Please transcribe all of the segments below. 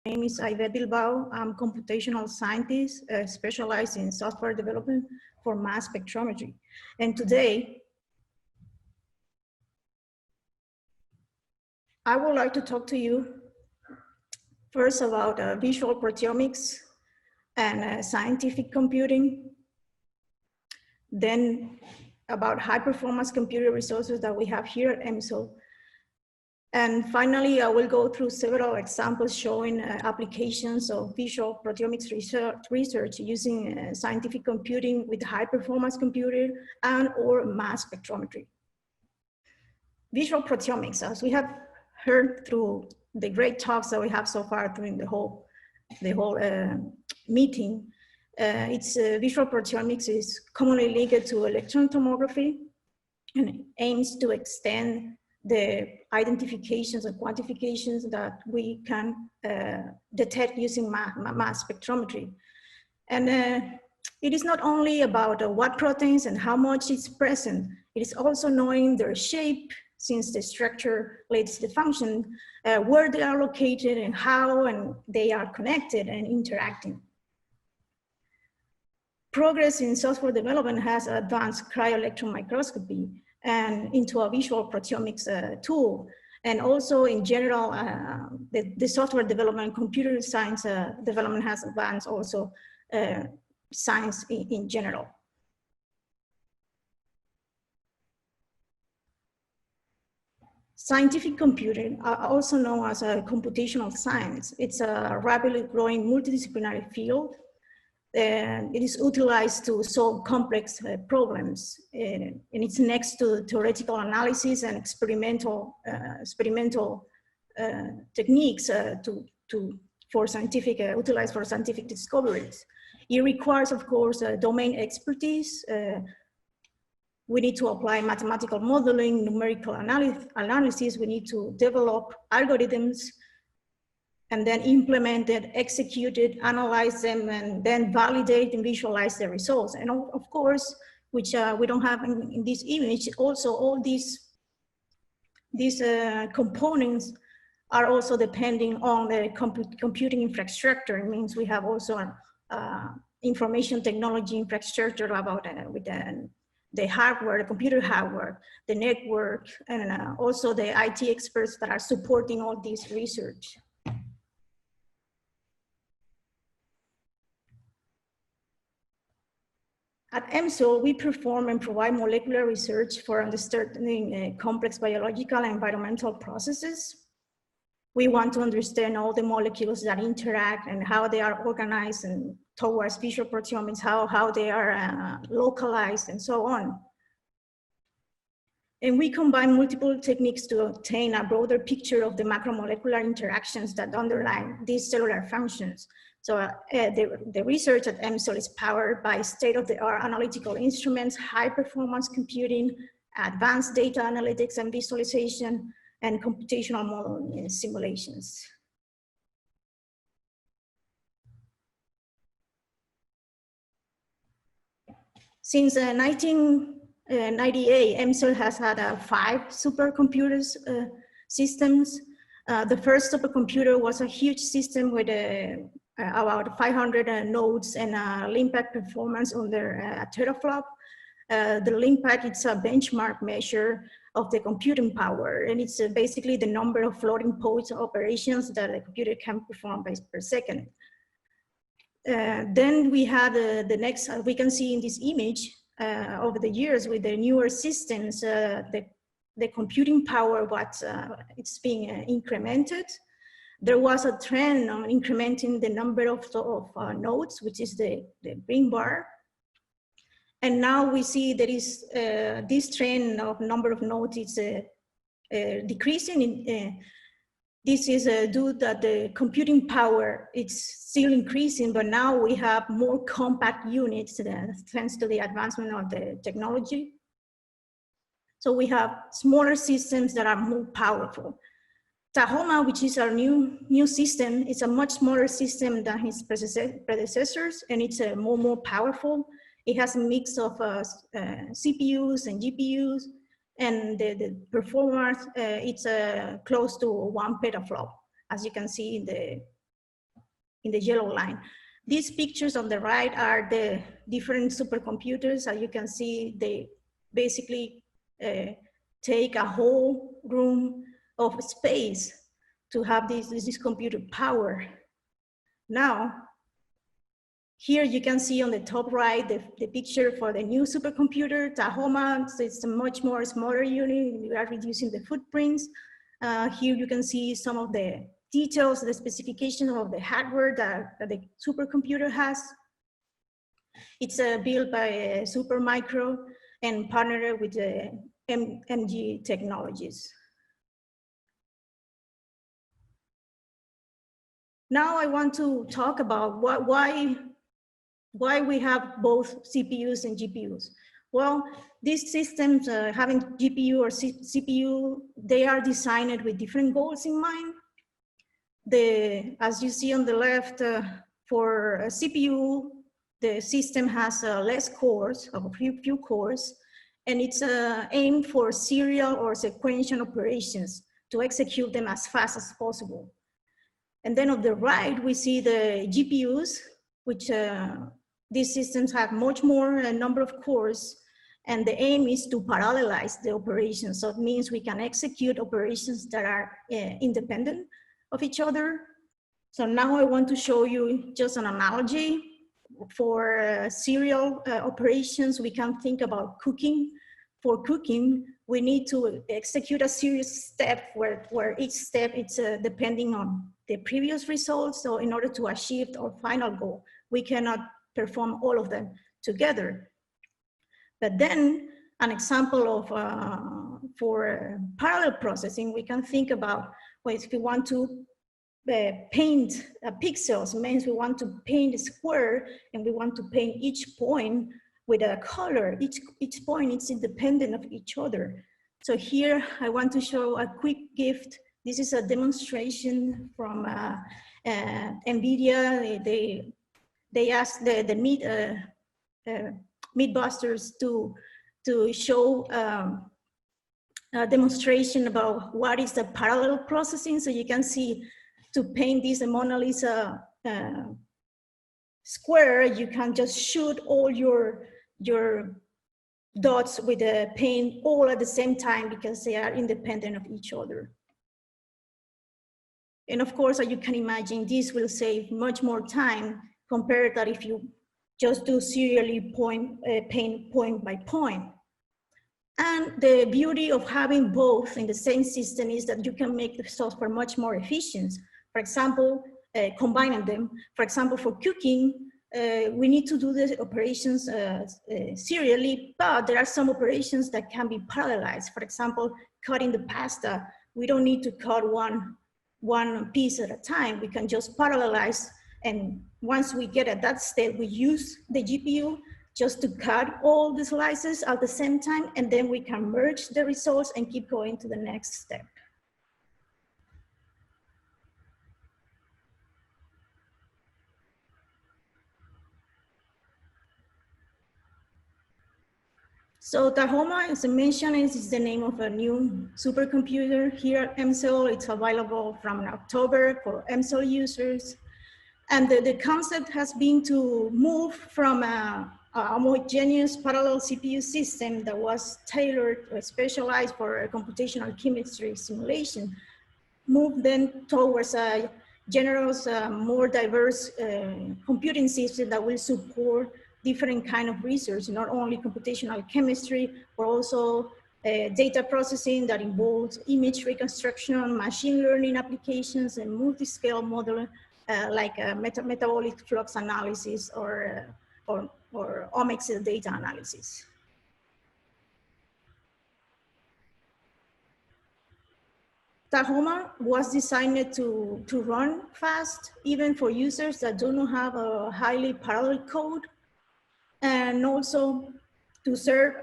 name is Aivett Bilbao. I'm a computational scientist specialized in software development for mass spectrometry. And today, I would like to talk to you first about visual proteomics and scientific computing, then about high performance computer resources that we have here at EMSL. And finally, I will go through several examples showing applications of visual proteomics research using scientific computing with high performance computer and or mass spectrometry. Visual proteomics, as we have heard through the great talks that we have so far during the whole meeting, visual proteomics is commonly linked to electron tomography and aims to extend the identifications and quantifications that we can detect using mass spectrometry. And it is not only about what proteins and how much it's present, it is also knowing their shape, since the structure relates to the function, where they are located and how and they are connected and interacting. Progress in software development has advanced cryo-electron microscopy and into a visual proteomics tool. And also in general, the software development, computer science development has advanced also science in general. Scientific computing, also known as computational science, it's a rapidly growing multidisciplinary field. And it is utilized to solve complex problems, and it's next to theoretical analysis and experimental techniques utilized for scientific discoveries. It requires, of course, domain expertise. We need to apply mathematical modeling, numerical analysis. We need to develop algorithms, and then implement it, execute it, analyze them, and then validate and visualize the results. And of course, which we don't have in this image, also all these components are also depending on the computing infrastructure. It means we have also information technology infrastructure about with the hardware, the computer hardware, the network, and also the IT experts that are supporting all this research. At EMSL, we perform and provide molecular research for understanding complex biological and environmental processes. We want to understand all the molecules that interact and how they are organized, and towards visual proteomics, how they are localized and so on. And we combine multiple techniques to obtain a broader picture of the macromolecular interactions that underlie these cellular functions. So the research at EMSL is powered by state-of-the-art analytical instruments, high-performance computing, advanced data analytics and visualization, and computational modeling and simulations. Since 1998, EMSL has had 5 supercomputers systems. The first supercomputer was a huge system with about 500 nodes and LIMPAC performance under a teraflop. The LIMPAC, it's a benchmark measure of the computing power, and it's basically the number of floating point operations that a computer can perform per second. Then we had the next, we can see in this image, over the years with the newer systems, the computing power, it's being incremented. There was a trend on incrementing the number of nodes, which is the green bar. And now we see there is this trend of number of nodes is decreasing. This is due that the computing power is still increasing, but now we have more compact units thanks to the advancement of the technology. So we have smaller systems that are more powerful. TAhoma, which is our new system, is a much smaller system than his predecessors, and it's more powerful. It has a mix of CPUs and GPUs, and the performance, it's close to 1 petaflop, as you can see the yellow line. These pictures on the right are the different supercomputers. As you can see, they basically take a whole room of space to have this computer power. Now, here you can see on the top right the picture for the new supercomputer, TAhoma. So it's a much more smaller unit. We are reducing the footprints. Here you can see some of the details, the specifications of the hardware that the supercomputer has. It's built by Supermicro and partnered with the MG Technologies. Now I want to talk about why we have both CPUs and GPUs. Well, these systems having GPU or CPU, they are designed with different goals in mind. As you see on the left, for a CPU, the system has less cores, a few cores, and it's aimed for serial or sequential operations to execute them as fast as possible. And then on the right, we see the GPUs, which these systems have much more number of cores, and the aim is to parallelize the operations. So it means we can execute operations that are independent of each other. So now I want to show you just an analogy. For serial operations, we can think about cooking. For cooking, we need to execute a series step where each step is depending on the previous results. So in order to achieve our final goal, we cannot perform all of them together. But then an example of for parallel processing, we can think about, well, if we want to paint pixels, means we want to paint a square and we want to paint each point with a color. Each point is independent of each other. So here I want to show a quick gift. This is a demonstration from NVIDIA. They asked the Meatbusters to show a demonstration about what is the parallel processing. So you can see, to paint this Mona Lisa square, you can just shoot all your dots with the paint all at the same time because they are independent of each other. And of course, as you can imagine, this will save much more time compared that if you just do serially paint point by point. And the beauty of having both in the same system is that you can make the software much more efficient. For example, combining them. For example, for cooking, we need to do the operations serially, but there are some operations that can be parallelized. For example, cutting the pasta, we don't need to cut one piece at a time. We can just parallelize, and once we get at that state, we use the GPU just to cut all the slices at the same time, and then we can merge the results and keep going to the next step. So TAhoma, as I mentioned, is the name of a new supercomputer here at EMSL. It's available from October for EMSL users. And the concept has been to move from a homogeneous parallel CPU system that was tailored or specialized for computational chemistry simulation, move then towards a generous, more diverse computing system that will support different kind of research, not only computational chemistry, but also data processing that involves image reconstruction, machine learning applications, and multi-scale model like metabolic flux analysis or omics data analysis. TAhoma was designed to run fast, even for users that do not have a highly parallel code, and also to serve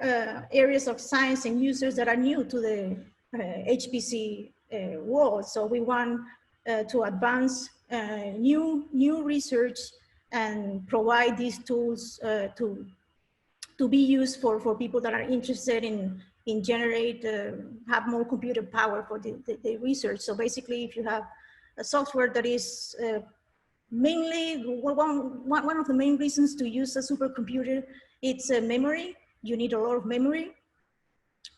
areas of science and users that are new to the HPC world. So we want to advance new research and provide these tools to be used for people that are interested in generate, have more computer power for the research. So basically, if you have a software that is Mainly, one of the main reasons to use a supercomputer, it's a memory. You need a lot of memory,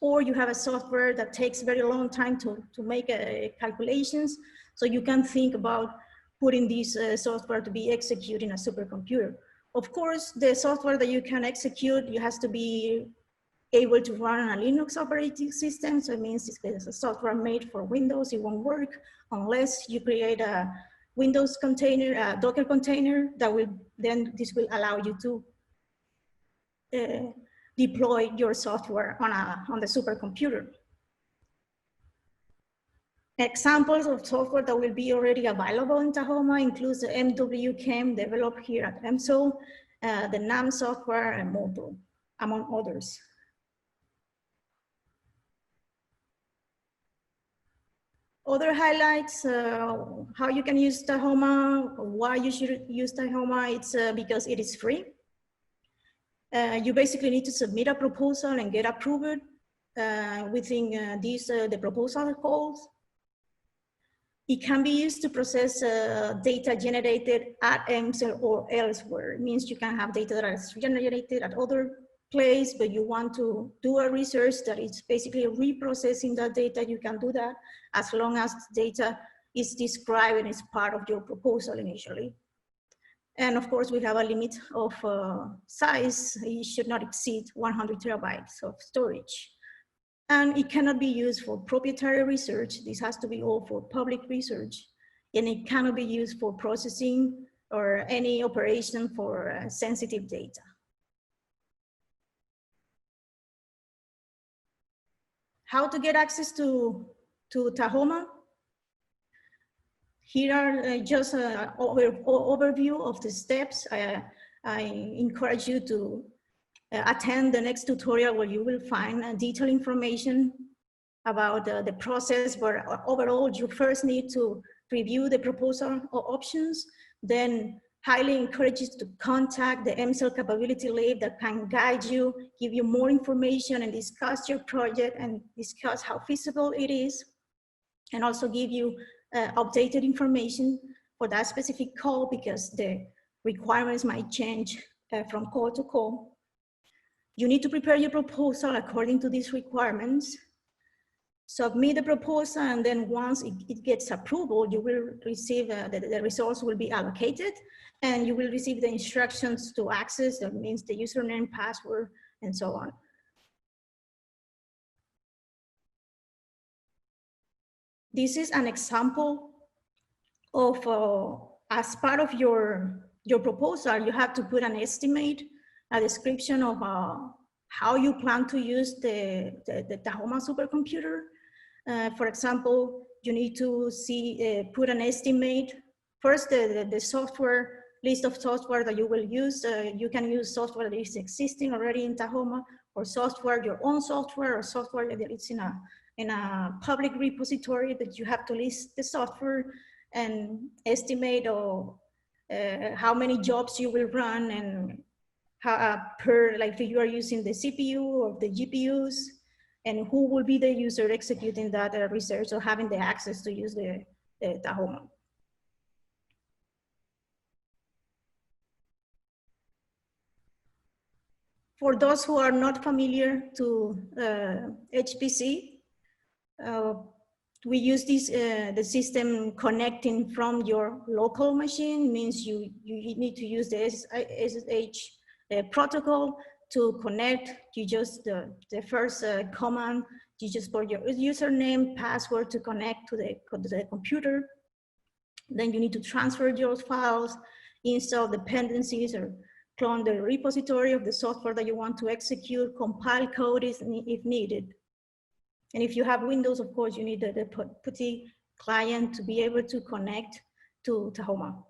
or you have a software that takes very long time to make calculations. So you can think about putting this software to be executed in a supercomputer. Of course, the software that you can execute, you have to be able to run on a Linux operating system. So it means it's a software made for Windows. It won't work unless you create a Windows container, a Docker container that will, then this will allow you to deploy your software on the supercomputer. Examples of software that will be already available in TAhoma includes the MWChem developed here at EMSL, the NAM software, and Moto, among others. Other highlights, how you can use TAhoma, why you should use TAhoma, it's because it is free. You basically need to submit a proposal and get approved within the proposal calls. It can be used to process data generated at EMSL or elsewhere. It means you can have data that is generated at other place, but you want to do a research that is basically reprocessing that data, you can do that as long as the data is described and is part of your proposal initially. And of course, we have a limit of size. It should not exceed 100 terabytes of storage. And it cannot be used for proprietary research. This has to be all for public research. And it cannot be used for processing or any operation for sensitive data. How to get access to TAhoma? Here are just an overview of the steps. I encourage you to attend the next tutorial where you will find detailed information about the process, but overall you first need to review the proposal options, then highly encourage you to contact the EMSL capability lab that can guide you, give you more information and discuss your project and discuss how feasible it is, and also give you updated information for that specific call because the requirements might change from call to call. You need to prepare your proposal according to these requirements. Submit the proposal, and then once it gets approval, you will receive, the results will be allocated, and you will receive the instructions to access, that means the username, password, and so on. This is an example of, as part of your proposal, you have to put an estimate, a description of how you plan to use the TAhoma supercomputer. For example, you need to put an estimate. First, the software, list of software that you will use. You can use software that is existing already in TAhoma, or software, your own software, or software that is in a public repository that you have to list the software and estimate how many jobs you will run and how, like if you are using the CPU or the GPUs, and who will be the user executing that research or having the access to use the TAhoma. For those who are not familiar to HPC, we use this, the system connecting from your local machine. Means you need to use the SSH protocol to connect. You just, the first command, you just put your username, password to connect to the computer. Then you need to transfer your files, install dependencies, or clone the repository of the software that you want to execute, compile code if needed. And if you have Windows, of course, you need the PuTTY client to be able to connect to TAhoma.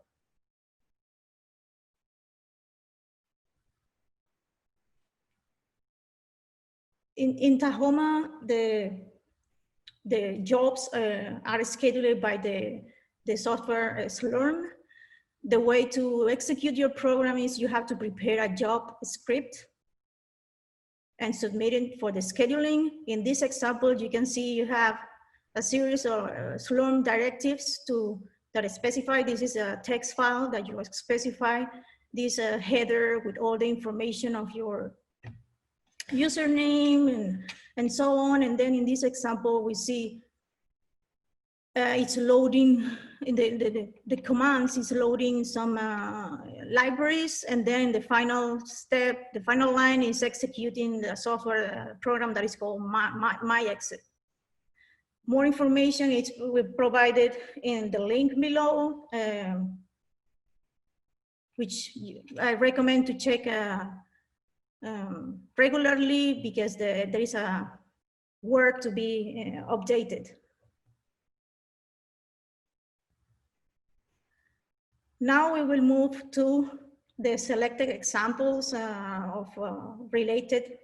In TAhoma, the jobs are scheduled by the software Slurm. The way to execute your program is you have to prepare a job script and submit it for the scheduling. In this example, you can see you have a series of Slurm directives to that specify, this is a text file that you specify, this header with all the information of your username and so on. And then in this example, we see it's loading, in the commands is loading some libraries, and then the final step, the final line is executing the software program that is called MyExit. More information is provided in the link below, which I recommend to check regularly, because there is a work to be updated. Now we will move to the selected examples of related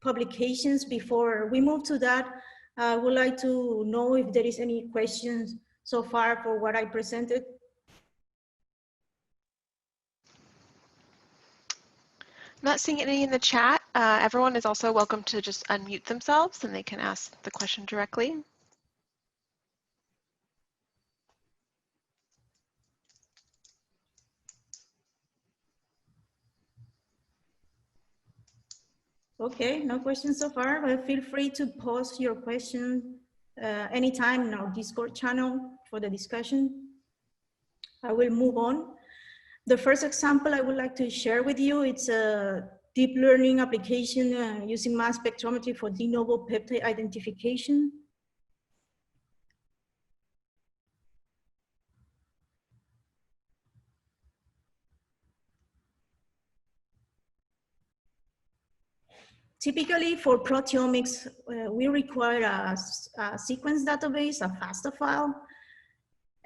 publications. Before we move to that, I would like to know if there is any questions so far for what I presented. Not seeing any in the chat. Everyone is also welcome to just unmute themselves and they can ask the question directly. Okay, no questions so far, but feel free to post your question anytime in our Discord channel for the discussion. I will move on. The first example I would like to share with you, it's a deep learning application using mass spectrometry for de novo peptide identification. Typically for proteomics, we require a sequence database, a FASTA file,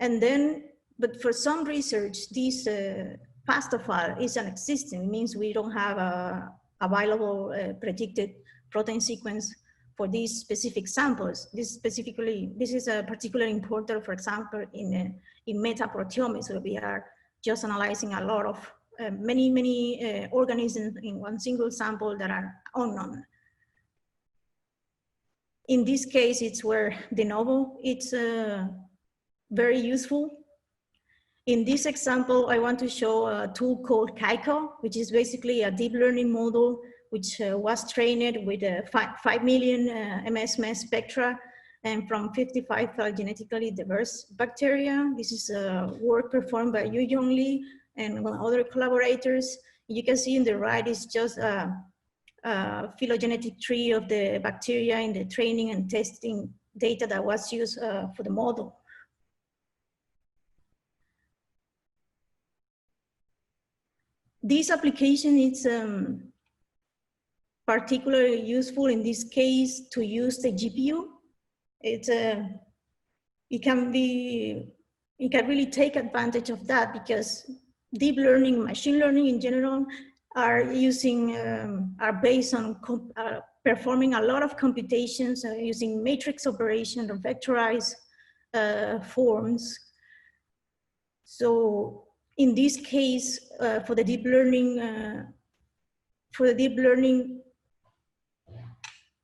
and then, but for some research, this FASTA file is inexistent. It means we don't have a available predicted protein sequence for these specific samples. This is particularly important, for example, in metaproteomics, where we are just analyzing a lot of many organisms in one single sample that are unknown. In this case, it's where de novo, it's very useful. In this example, I want to show a tool called KaiCo, which is basically a deep learning model which was trained with 5 million MS spectra and from 55 genetically diverse bacteria. This is work performed by Yu Yong Lee and other collaborators. You can see in the right is just a phylogenetic tree of the bacteria in the training and testing data that was used for the model. This application is particularly useful in this case to use the GPU. It can really take advantage of that, because deep learning, machine learning in general, are based on performing a lot of computations using matrix operation or vectorized forms. So in this case, for the deep learning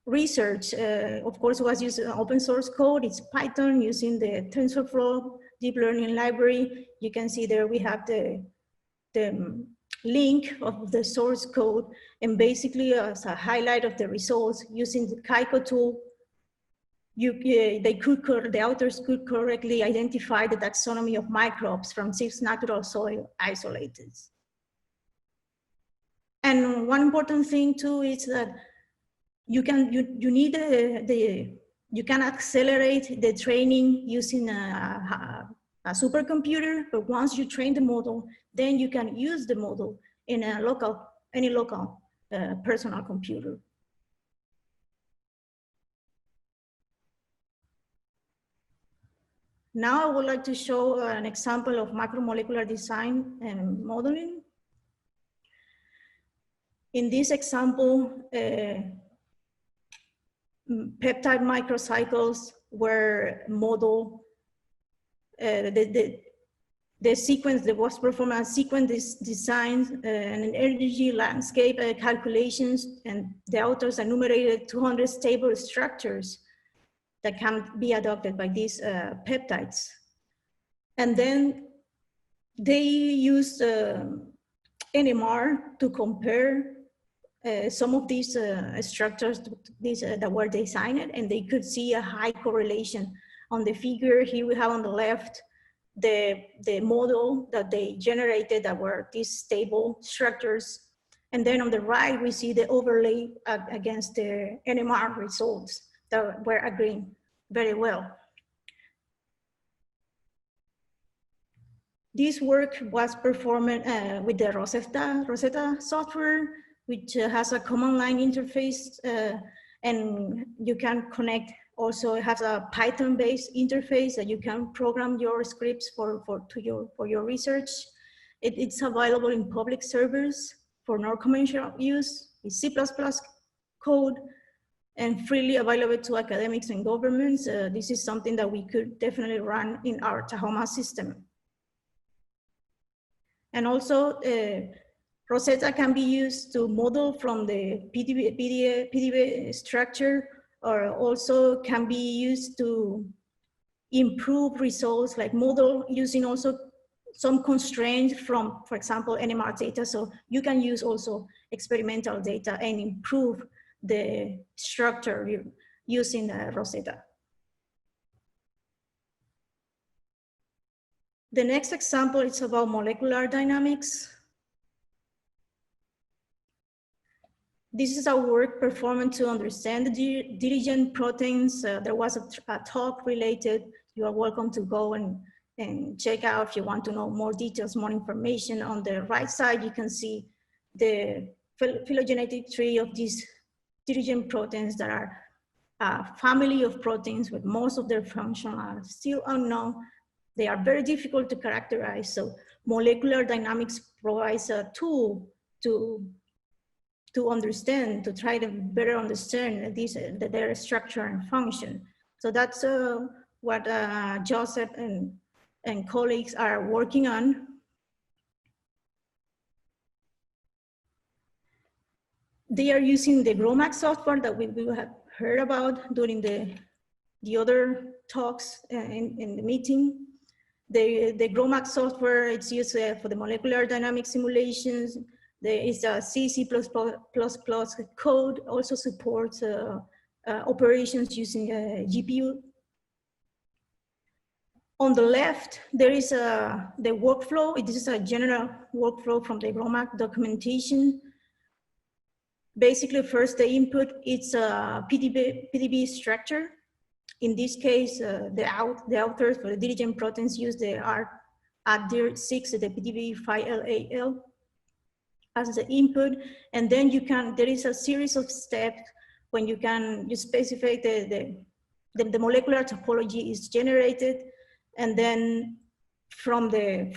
research, of course, was using open source code. It's Python using the TensorFlow deep learning library. You can see there we have the link of the source code, and basically as a highlight of the results using the KaiCo tool, the authors could correctly identify the taxonomy of microbes from 6 natural soil isolators. And one important thing too is that you can accelerate the training using a supercomputer, but once you train the model, then you can use the model in any local personal computer. Now I would like to show an example of macromolecular design and modeling. In this example, peptide microcycles were modeled. The sequence that was performed as sequence design and energy landscape calculations, and the authors enumerated 200 stable structures that can be adopted by these peptides. And then they used NMR to compare some of these structures that were designed, and they could see a high correlation. On the figure here we have on the left the model that they generated that were these stable structures. And then on the right, we see the overlay against the NMR results that were agreeing very well. This work was performed with the Rosetta software, which has a command line interface, and you can connect. Also, it has a Python-based interface that you can program your scripts for your research. It's available in public servers for non-commercial use. It's C++ code and freely available to academics and governments. This is something that we could definitely run in our TAhoma system. And also, Rosetta can be used to model from the PDB structure, or also can be used to improve results, like model using also some constraints from, for example, NMR data. So you can use also experimental data and improve the structure using Rosetta. The next example is about molecular dynamics. This is our work performed to understand the diligent proteins. There was a talk related. You are welcome to go and check out if you want to know more details, more information. On the right side, you can see the phylogenetic tree of these diligent proteins that are a family of proteins, with most of their functions are still unknown. They are very difficult to characterize. So molecular dynamics provides a tool to understand, to try to better understand their structure and function. So that's what Joseph and colleagues are working on. They are using the Gromack software that we have heard about during the other talks in the meeting. The Gromack software, it's used for the molecular dynamic simulations. There is a C++ code, also supports operations using GPU. On the left, there is the workflow. This is a general workflow from the Gromack documentation. Basically, first the input, it's a PDB structure. In this case, the authors for the diligent proteins use the ADIR6, the PDB file LAL, as the input. And then there is a series of steps when you specify the molecular topology is generated. And then from the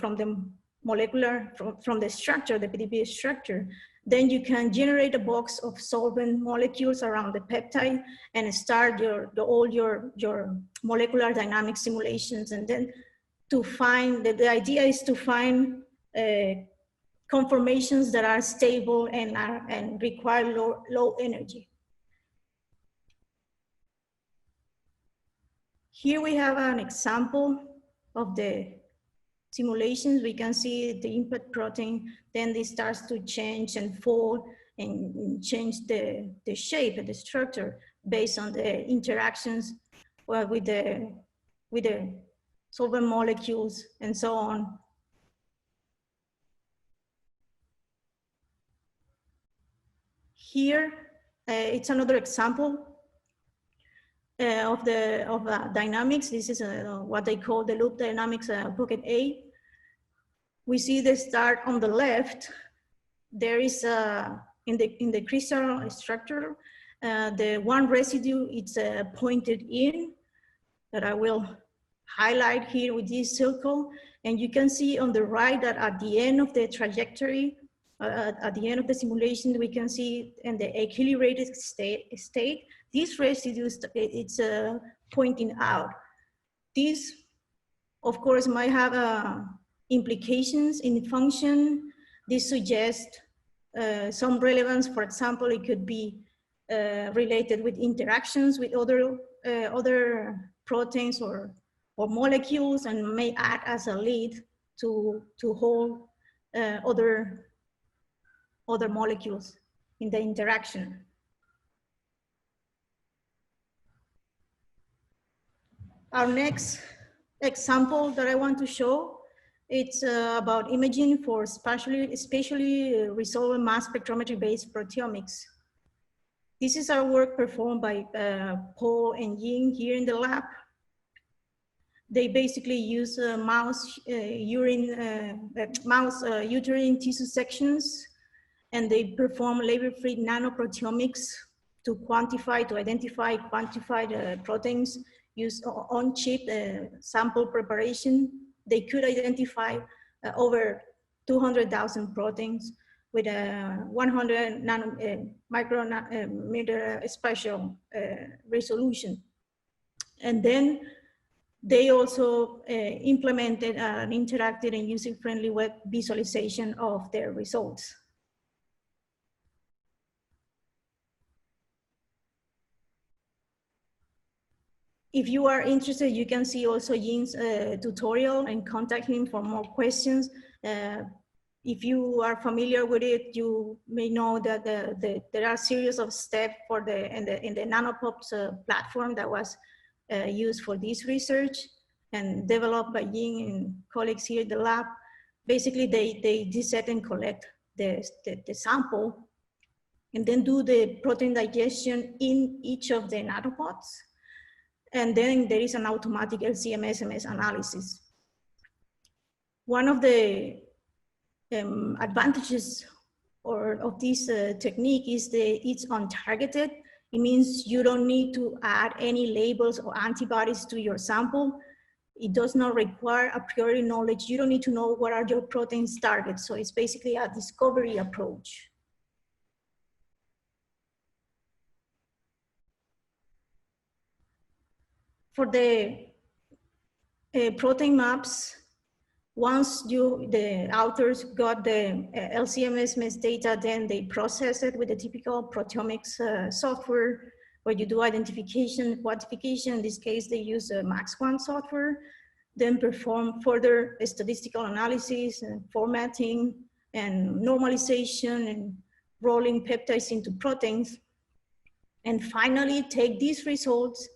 structure, the PDB structure, then you can generate a box of solvent molecules around the peptide and start all your molecular dynamic simulations. And then to find, the idea is to find conformations that are stable and require low energy. Here we have an example of the simulations. We can see the input protein, then it starts to change and fold and change the shape and the structure based on the interactions with the solvent molecules and so on. Here, it's another example of dynamics. This is what they call the loop dynamics bucket A. We see the start on the left. There is in the crystal structure, the one residue, it's pointed in, that I will highlight here with this circle. And you can see on the right that at the end of the trajectory, at the end of the simulation, we can see in the equilibrated state, this residue, it's pointing out. This, of course, might have implications in function. This suggests some relevance. For example, it could be related with interactions with other proteins or or molecules and may act as a lead to hold other molecules in the interaction. Our next example that I want to show, it's about imaging for spatially resolved mass spectrometry-based proteomics. This is our work performed by Paul and Ying here in the lab. They basically use mouse uterine tissue sections, and they perform labor-free nanoproteomics to quantify, to identify, quantify the proteins used on-chip sample preparation. They could identify over 200,000 proteins with a 100 micrometer spatial resolution. And then they also implemented an interactive and user-friendly web visualization of their results. If you are interested, you can see also Ying's tutorial and contact him for more questions. If you are familiar with it, you may know that there are a series of steps for in the Nanopops platform that was used for this research and developed by Ying and colleagues here at the lab. Basically, they dissect and collect the sample and then do the protein digestion in each of the nanopods. And then there is an automatic LC-MS analysis. One of the advantages of this technique is it's untargeted. It means you don't need to add any labels or antibodies to your sample. It does not require a priori knowledge. You don't need to know what are your protein's targets. So it's basically a discovery approach. For the protein maps, once the authors got the LC-MS data, then they process it with the typical proteomics software where you do identification, quantification. In this case, they use MaxQuant software, then perform further statistical analysis and formatting and normalization and rolling peptides into proteins. And finally, take these results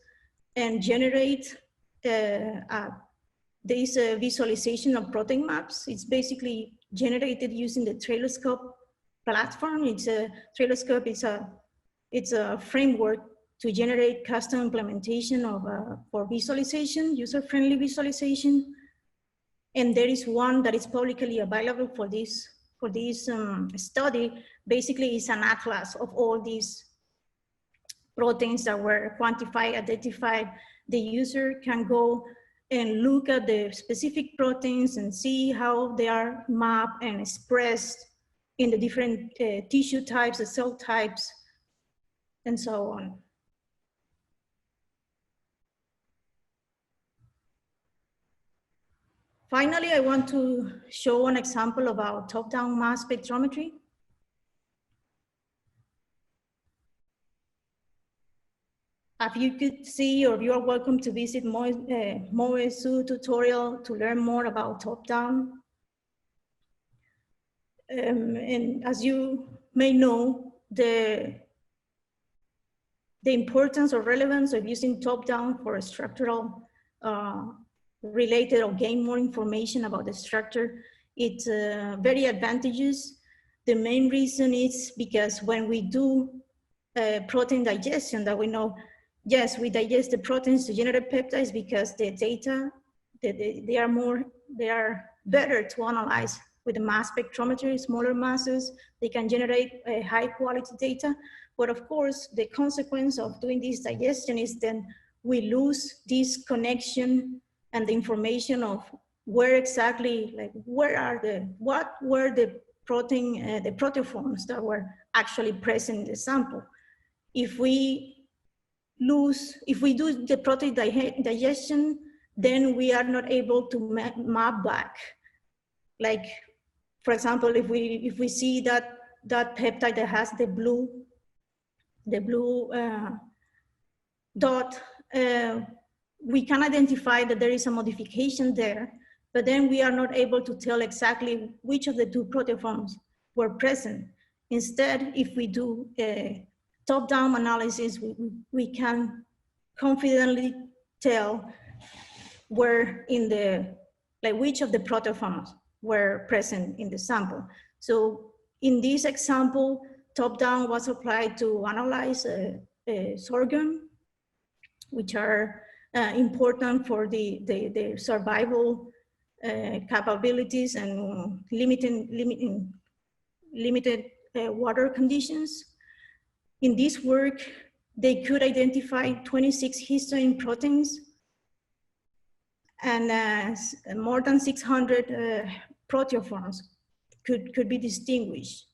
and generate this visualization of protein maps. It's basically generated using the Trailoscope platform. Trailoscope it's a framework to generate custom implementation of for visualization, user-friendly visualization. And there is one that is publicly available for this study. Basically, it's an atlas of all these proteins that were quantified, identified. The user can go and look at the specific proteins and see how they are mapped and expressed in the different tissue types, the cell types, and so on. Finally, I want to show an example about top-down mass spectrometry. As you could see, or you are welcome to visit Moe's tutorial to learn more about top-down. And as you may know, the importance or relevance of using top-down for a structural related or gain more information about the structure, it's very advantageous. The main reason is because when we do protein digestion, that we know, yes, we digest the proteins to generate peptides because the data, they are better to analyze with the mass spectrometry, smaller masses. They can generate high quality data. But of course, the consequence of doing this digestion is then we lose this connection and the information of where exactly, like what were the protein, the proteoforms that were actually present in the sample. If we do the protein digestion, then we are not able to map back. Like, for example, if we see that peptide that has the blue dot, we can identify that there is a modification there, but then we are not able to tell exactly which of the two proteoforms were present. Instead, if we do a top-down analysis, we can confidently tell where in the, like which of the proteoforms were present in the sample. So in this example, top-down was applied to analyze sorghum, which are important for the survival capabilities and limited water conditions. In this work, they could identify 26 histone proteins and more than 600 proteoforms could be distinguished.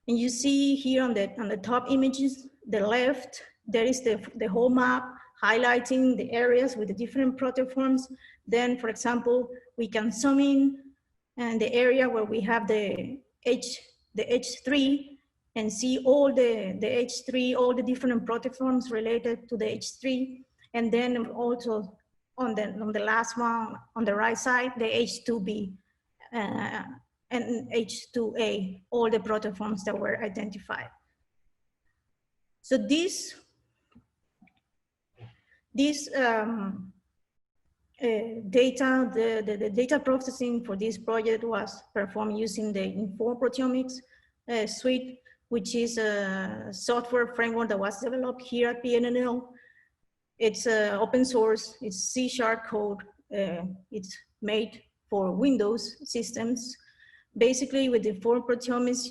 And you see here on the top images, the left, there is the whole map highlighting the areas with the different proteoforms. Then, for example, we can zoom in and the area where we have the H3 and see all the H3, all the different proteoforms related to the H3. And then also on the last one, on the right side, the H2B and H2A, all the proteoforms that were identified. So this data, the data processing for this project was performed using the Informed Proteomics suite, which is a software framework that was developed here at PNNL. It's open source, it's C# code, it's made for Windows systems. Basically with the Informed Proteomics,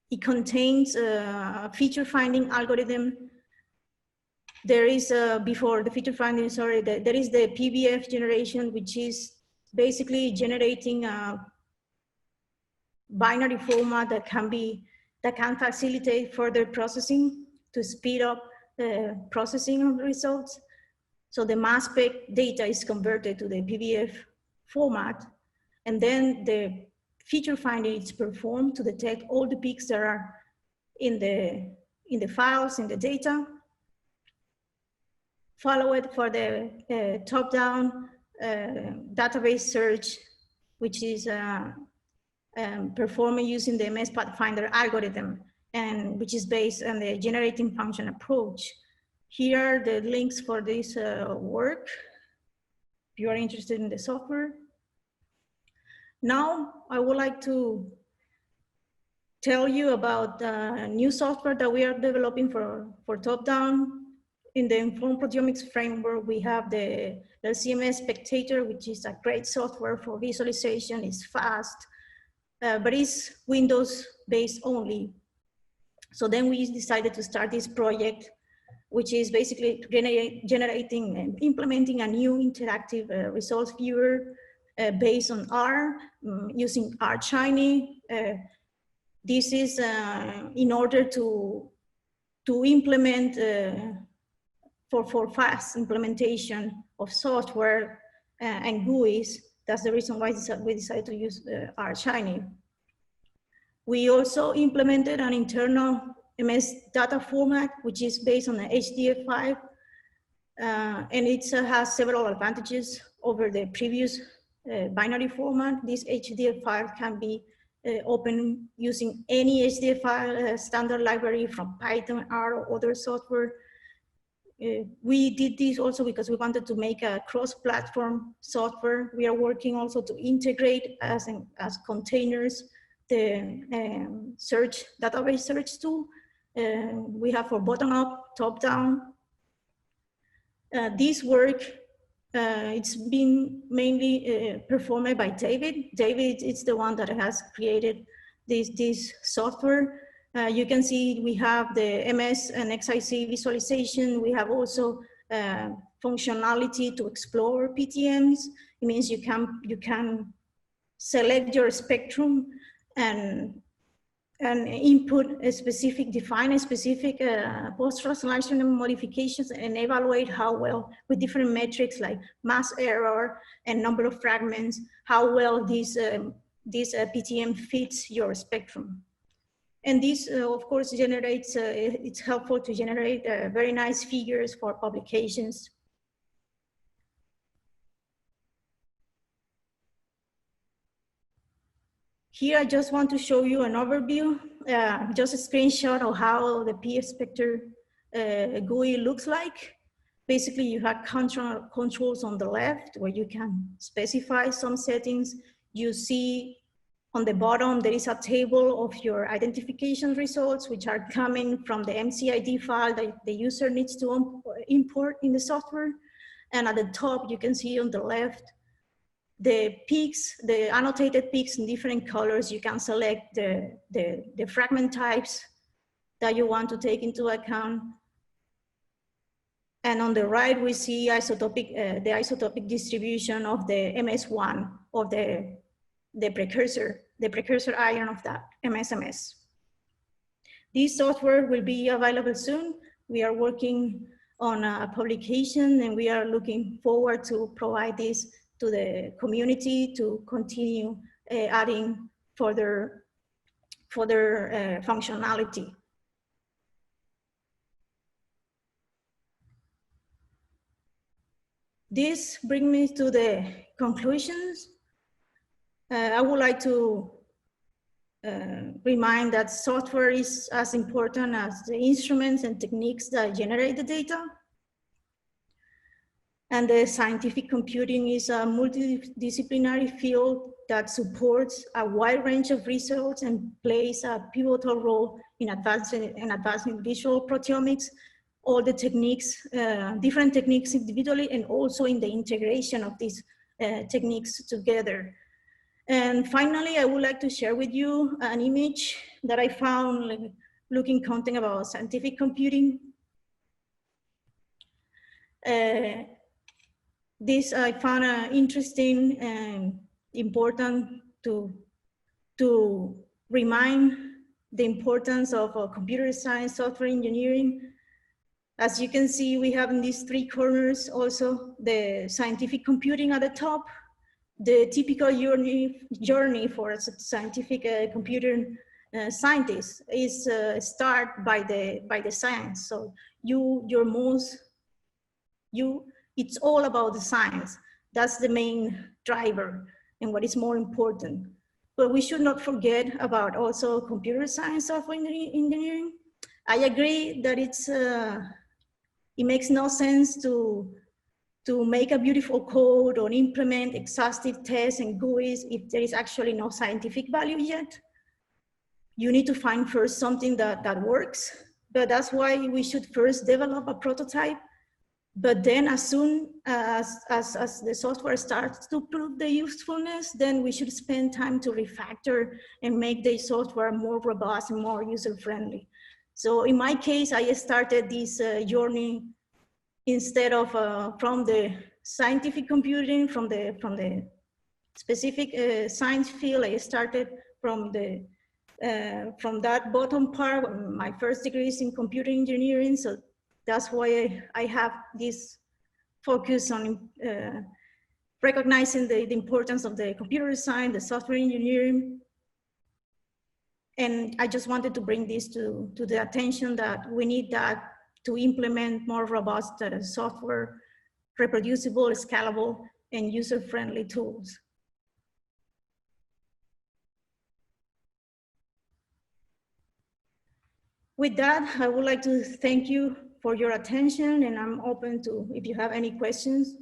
it contains a feature finding algorithm. There is before the feature finding, sorry, there is the PBF generation, which is basically generating a binary format that can facilitate further processing to speed up the processing of the results. So the mass spec data is converted to the PBF format, and then the feature finding is performed to detect all the peaks that are in the files, in the data. Follow it for the top-down database search, which is performed using the MS Pathfinder algorithm, and which is based on the generating function approach. Here are the links for this work, if you are interested in the software. Now, I would like to tell you about the new software that we are developing for top-down. In the Informed Proteomics framework, we have the LCMS Spectator, which is a great software for visualization. It's fast, but it's Windows-based only. So then we decided to start this project, which is basically generating and implementing a new interactive results viewer based on R, using R-Shiny. This is in order to implement for fast implementation of software and GUIs. That's the reason why we decided to use R-Shiny. We also implemented an internal MS data format, which is based on the HDF5, and it has several advantages over the previous binary format. This HDF5 can be open using any HDF5 standard library from Python, R, or other software. We did this also because we wanted to make a cross-platform software. We are working also to integrate as containers the database search tool. We have for bottom-up, top-down. This work, it's been mainly performed by David. David is the one that has created this software. You can see we have the MS and XIC visualization. We have also functionality to explore PTMs. It means you can select your spectrum and input a specific, define a specific post-translational modifications and evaluate how well, with different metrics like mass error and number of fragments, how well this PTM fits your spectrum. And this, of course, generates, it's helpful to generate very nice figures for publications. Here, I just want to show you an overview, just a screenshot of how the Spectre GUI looks like. Basically, you have controls on the left where you can specify some settings. You see on the bottom, there is a table of your identification results, which are coming from the MCID file that the user needs to import in the software. And at the top, you can see on the left, the peaks, the annotated peaks in different colors. You can select the fragment types that you want to take into account. And on the right, we see isotopic, the isotopic distribution of the MS1 of the precursor ion of that MSMS. This software will be available soon. We are working on a publication and we are looking forward to provide this to the community to continue adding further functionality. This brings me to the conclusions. I would like to remind that software is as important as the instruments and techniques that generate the data. And the scientific computing is a multidisciplinary field that supports a wide range of results and plays a pivotal role in advancing visual proteomics, all the techniques, different techniques individually, and also in the integration of these techniques together. And finally, I would like to share with you an image that I found like, looking content about scientific computing. This I found interesting and important to remind the importance of computer science, software engineering. As you can see, we have in these three corners also the scientific computing at the top. The typical journey for a scientific computer scientist is start by the science. So it's all about the science. That's the main driver and what is more important. But we should not forget about also computer science, software engineering. I agree that it makes no sense to make a beautiful code or implement exhaustive tests and GUIs if there is actually no scientific value yet. You need to find first something that works, but that's why we should first develop a prototype. But then as soon as the software starts to prove the usefulness, then we should spend time to refactor and make the software more robust and more user-friendly. So in my case, I started this journey instead of from the scientific computing, from the specific science field. I started from that bottom part. My first degree is in computer engineering, so that's why I have this focus on recognizing the importance of the computer science, the software engineering. And I just wanted to bring this to the attention that we need that to implement more robust software, reproducible, scalable, and user-friendly tools. With that, I would like to thank you for your attention, and I'm open to if you have any questions.